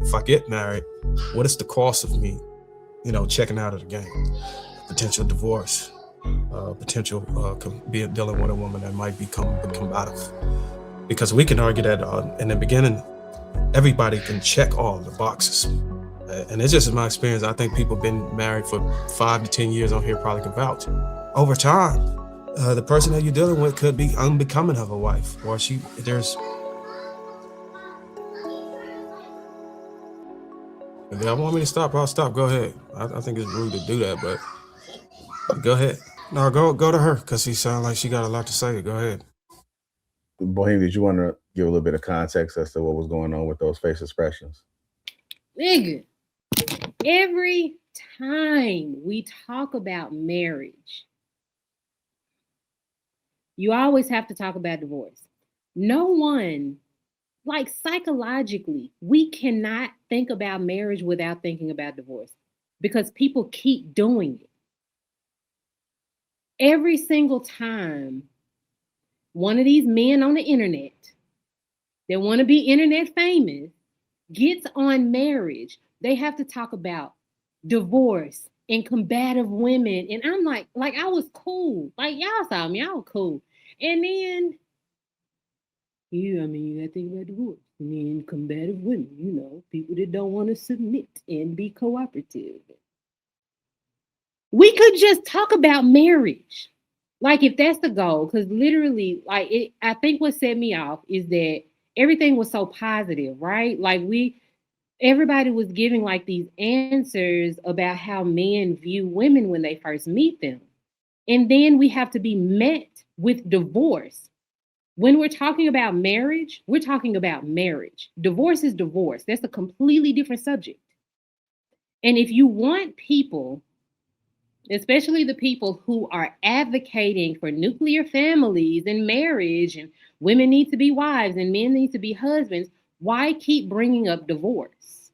if I get married, what is the cost of me, checking out of the game? Potential divorce, potential dealing with a woman that might become combative. Because we can argue that in the beginning, everybody can check all the boxes. And it's just in my experience, I think people been married for 5 to 10 years on here probably can vouch. Over time, the person that you're dealing with could be unbecoming of a wife, or there's. If y'all want me to stop, I'll stop. Go ahead. I think it's rude to do that, but go ahead. No, go to her, because she sounds like she got a lot to say. Go ahead. Bohemian, did you want to give a little bit of context as to what was going on with those face expressions? Nigga, every time we talk about marriage, you always have to talk about divorce. No one, like psychologically, we cannot think about marriage without thinking about divorce because people keep doing it. Every single time one of these men on the internet that want to be internet famous gets on marriage, they have to talk about divorce and combative women. And I'm like I was cool. Like y'all saw me, y'all cool. And then, you gotta think about divorce. And then combative women, people that don't want to submit and be cooperative. We could just talk about marriage. Like if that's the goal, because literally, I think what set me off is that everything was so positive, right? Like everybody was giving like these answers about how men view women when they first meet them. And then we have to be met with divorce. When we're talking about marriage, we're talking about marriage. Divorce is divorce. That's a completely different subject. And if you want people, especially the people who are advocating for nuclear families and marriage and women need to be wives and men need to be husbands, why keep bringing up divorce?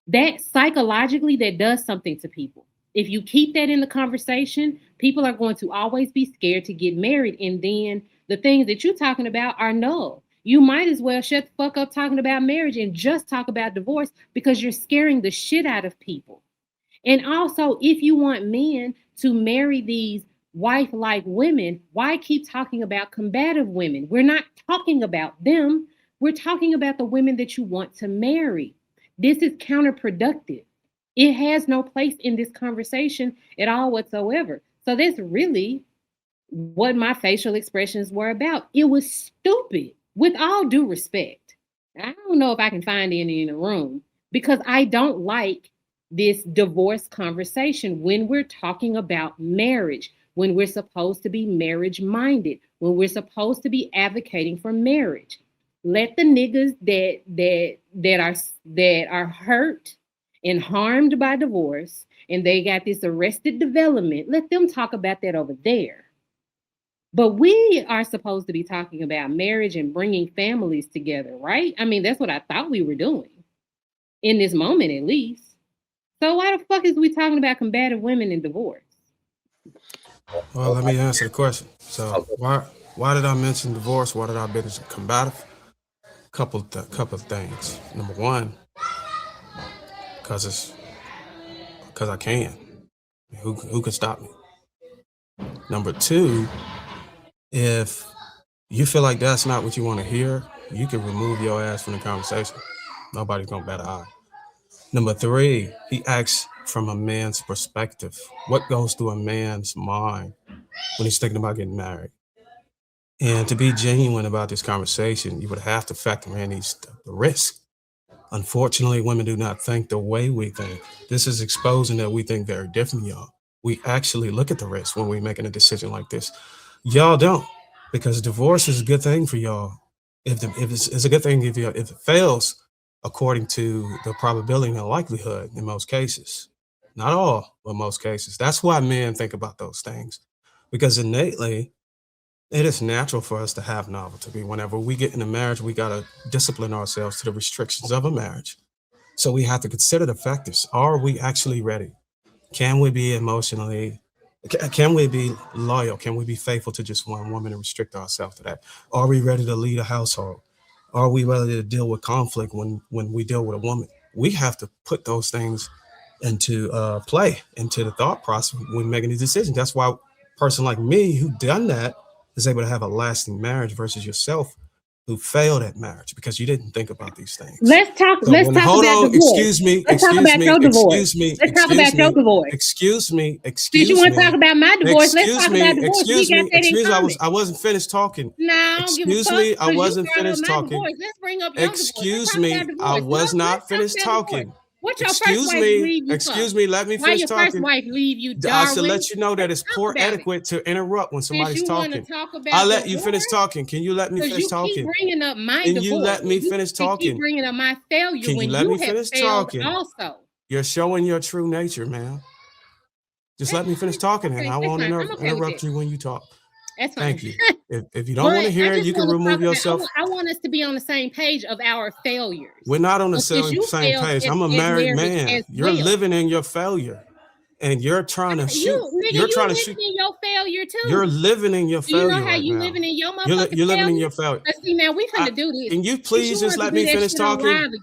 That psychologically, that does something to people. If you keep that in the conversation, people are going to always be scared to get married. And then the things that you're talking about are null. You might as well shut the fuck up talking about marriage and just talk about divorce because you're scaring the shit out of people. And also, if you want men to marry these wife-like women, why keep talking about combative women? We're not talking about them. We're talking about the women that you want to marry. This is counterproductive. It has no place in this conversation at all whatsoever. So that's really what my facial expressions were about. It was stupid, with all due respect. I don't know if I can find any in the room because I don't like this divorce conversation when we're talking about marriage, when we're supposed to be marriage minded, when we're supposed to be advocating for marriage. Let the niggas that are hurt and harmed by divorce and they got this arrested development, let them talk about that over there. But we are supposed to be talking about marriage and bringing families together, right? I mean, that's what I thought we were doing in this moment, at least. So why the fuck is we talking about combative women and divorce? Well, let me answer the question. So why did I mention divorce? Why did I mention combative? Couple of things. Number one, because I can. Who could stop me? Number two, if you feel like that's not what you want to hear, you can remove your ass from the conversation. Nobody's gonna bat an eye. Number three, he asks from a man's perspective. What goes through a man's mind when he's thinking about getting married? And to be genuine about this conversation, you would have to factor in the risk. Unfortunately, women do not think the way we think. This is exposing that we think very different, y'all. We actually look at the risk when we're making a decision like this. Y'all don't, because divorce is a good thing for y'all. If it's a good thing if it fails, according to the probability and the likelihood in most cases. Not all, but most cases. That's why men think about those things, because innately, it is natural for us to have novelty. Whenever we get in a marriage, we got to discipline ourselves to the restrictions of a marriage. So we have to consider the factors. Are we actually ready? Can we be emotionally, can we be loyal? Can we be faithful to just one woman and restrict ourselves to that? Are we ready to lead a household? Are we ready to deal with conflict when we deal with a woman? we have to put those things into play, into the thought process when making these decisions. That's why a person like me who done that is able to have a lasting marriage versus yourself who failed at marriage because you didn't think about these things. Let's talk So about divorce. excuse me, Let's talk about your divorce. Let's talk about your divorce. Excuse me. Since you want to talk about my divorce, let's talk about divorce. Excuse me, I wasn't finished talking. No, excuse me, I wasn't finished talking. Let's bring up your excuse me, I was not finished talking. What's your first wife leave you excuse me, let me finish talking. Why your first wife leave you, Darwynn? I should let you know that it's poor etiquette to interrupt when somebody's talking. I'll let you finish talking. Can you let me finish talking? You keep bringing up my divorce. Can you let me finish talking? You keep bringing up my failure. Can you let me finish talking? Also, you're showing your true nature, man. Just let me finish talking, and I won't interrupt you when you talk. That's fine. Thank you. If you don't want to hear it, you can remove yourself. I want us to be on the same page of our failures. We're not on the same page. I'm a married man. You're living in your failure, and you're trying to shoot. You're trying to shoot in your failure too. You're living in your failure. You know how you living in your You're living in your failure. But see, now we finna do this. Can you please just let me finish talking?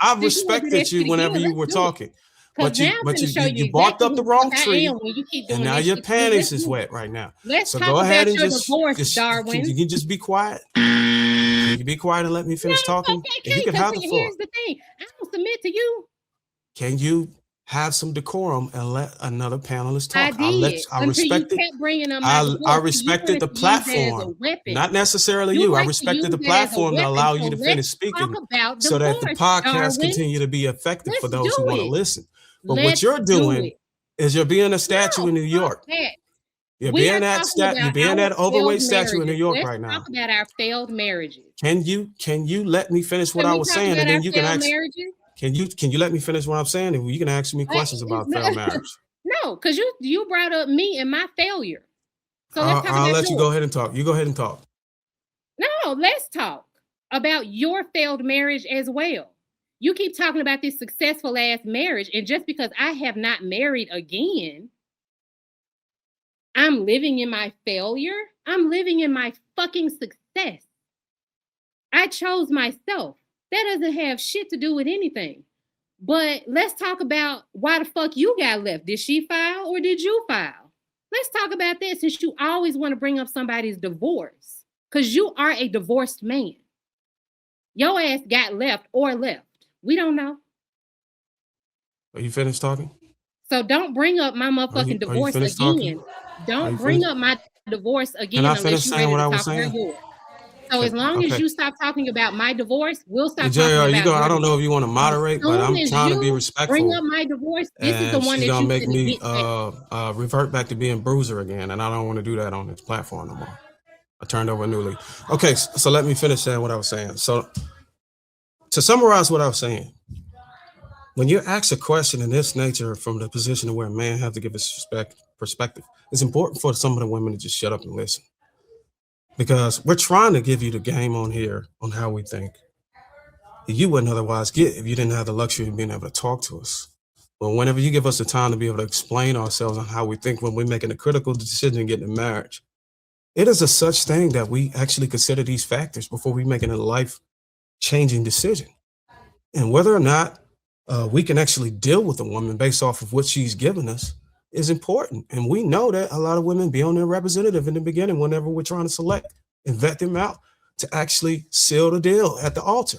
I've respected you whenever you were talking. But you barked up the wrong tree, and now your panties is wet right now. So go ahead and just Darwynn. You can just be quiet. Can you be quiet and let me finish talking? Okay, you can have the floor. Here's the thing: I don't submit to you. Can you have some decorum and let another panelist talk? I respected. I respected the platform, not necessarily you. I respected the platform to allow you to finish speaking, so that the podcast continue to be effective for those who want to listen. But what you're doing is you're being a statue in New York. You're being that overweight statue in New York right now. Let's talk about our failed marriages. Can you let me finish what I was saying, and then you can ask? Can you let me finish what I'm saying, and you can ask me questions about failed marriage? No, because you brought up me and my failure. So I'll let you go ahead and talk. You go ahead and talk. No, let's talk about your failed marriage as well. You keep talking about this successful ass marriage, and just because I have not married again, I'm living in my failure. I'm living in my fucking success. I chose myself. That doesn't have shit to do with anything. But let's talk about why the fuck you got left. Did she file or did you file? Let's talk about this, since you always want to bring up somebody's divorce, because you are a divorced man. Your ass got left or left. We don't know. Are you finished talking? So don't bring up my motherfucking divorce again. Talking? Don't bring up my divorce again unless you're ready to talk about yours. So as long as you stop talking about my divorce, we'll stop talking about yours. I don't know if you want to moderate, but I'm trying to be respectful. Bring up my divorce. This is the one that gonna make me revert back to being bruiser again, and I don't want to do that on this platform no more. I turned over a new leaf. Okay, so let me finish saying what I was saying. So to summarize what I was saying, when you ask a question in this nature from the position of where a man has to give his perspective, it's important for some of the women to just shut up and listen. Because we're trying to give you the game on here on how we think. You wouldn't otherwise get if you didn't have the luxury of being able to talk to us. But whenever you give us the time to be able to explain ourselves on how we think when we're making a critical decision and getting a marriage, it is a such thing that we actually consider these factors before we making a life-changing decision. And whether or not we can actually deal with a woman based off of what she's given us is important. And we know that a lot of women be on their representative in the beginning whenever we're trying to select and vet them out to actually seal the deal at the altar.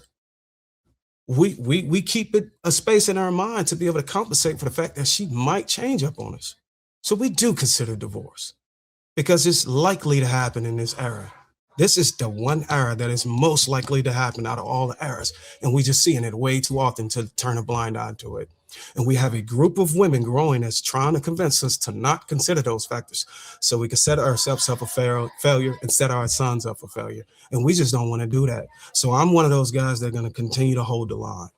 We keep it a space in our mind to be able to compensate for the fact that she might change up on us. So we do consider divorce because it's likely to happen in this era. This is the one era that is most likely to happen out of all the eras. And we just seeing it way too often to turn a blind eye to it. And we have a group of women growing that's trying to convince us to not consider those factors so we can set ourselves up for failure and set our sons up for failure. And we just don't want to do that. So I'm one of those guys that are going to continue to hold the line.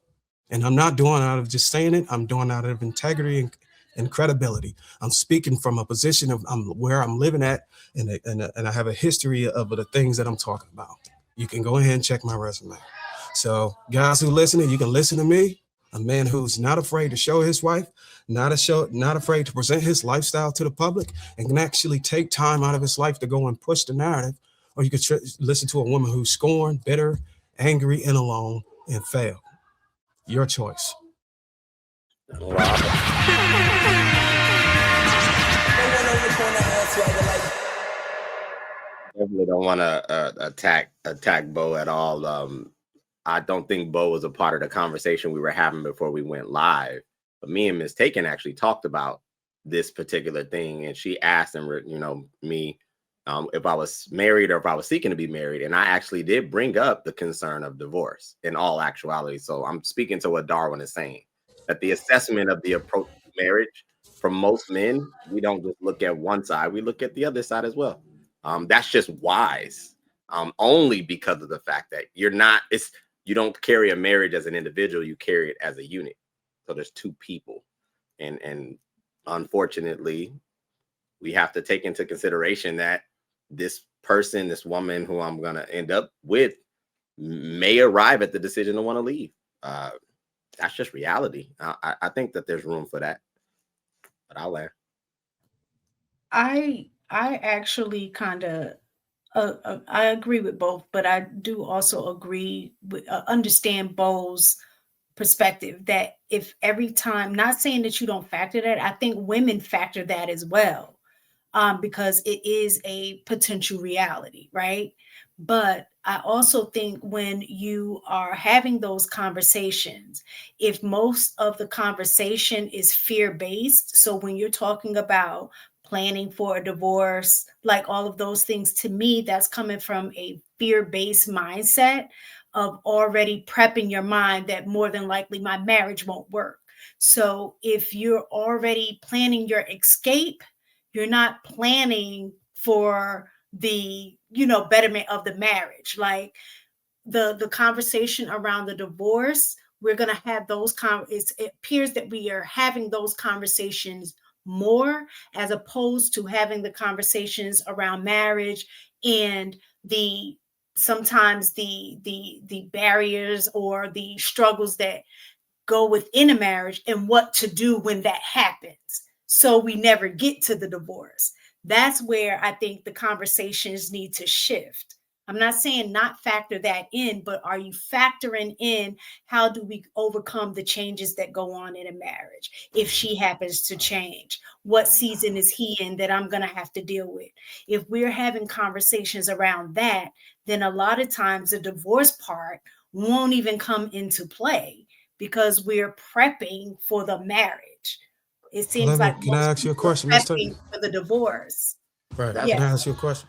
And I'm not doing it out of just saying it. I'm doing it out of integrity and credibility. I'm speaking from a position of where I'm living at, and I have a history of the things that I'm talking about. You can go ahead and check my resume. So guys who listening, you can listen to me, a man who's not afraid to show his wife, not afraid to present his lifestyle to the public, and can actually take time out of his life to go and push the narrative. Or you could listen to a woman who's scorned, bitter, angry, and alone, and failed. Your choice. Definitely don't want to attack Bo at all. I don't think Bo was a part of the conversation we were having before we went live. But me and Ms. Taken actually talked about this particular thing, and she asked me if I was married or if I was seeking to be married, and I actually did bring up the concern of divorce in all actuality. So I'm speaking to what Darwynn is saying, that the assessment of the approach to marriage for most men, we don't just look at one side, we look at the other side as well. That's just wise, only because of the fact that you don't carry a marriage as an individual, you carry it as a unit. So there's two people, and unfortunately, we have to take into consideration that this person, this woman who I'm going to end up with, may arrive at the decision to want to leave. That's just reality. I think that there's room for that, but I'll land. I actually kind of I agree with both, but I do also agree with understand Bo's perspective that if every time, not saying that you don't factor that, I think women factor that as well, because it is a potential reality, right? But I also think when you are having those conversations, if most of the conversation is fear-based, so when you're talking about planning for a divorce, like all of those things, to me, that's coming from a fear-based mindset of already prepping your mind that more than likely my marriage won't work. So if you're already planning your escape, you're not planning for the betterment of the marriage. Like the conversation around the divorce, we're going to have those it appears that we are having those conversations more, as opposed to having the conversations around marriage and sometimes the barriers or the struggles that go within a marriage and what to do when that happens, so we never get to the divorce. That's where I think the conversations need to shift. I'm not saying not factor that in, but are you factoring in how do we overcome the changes that go on in a marriage? If she happens to change, what season is he in that I'm going to have to deal with? If we're having conversations around that, then a lot of times the divorce part won't even come into play because we're prepping for the marriage. It seems like can I ask you a question, prepping for the divorce. Right. Yeah. Can I ask you a question?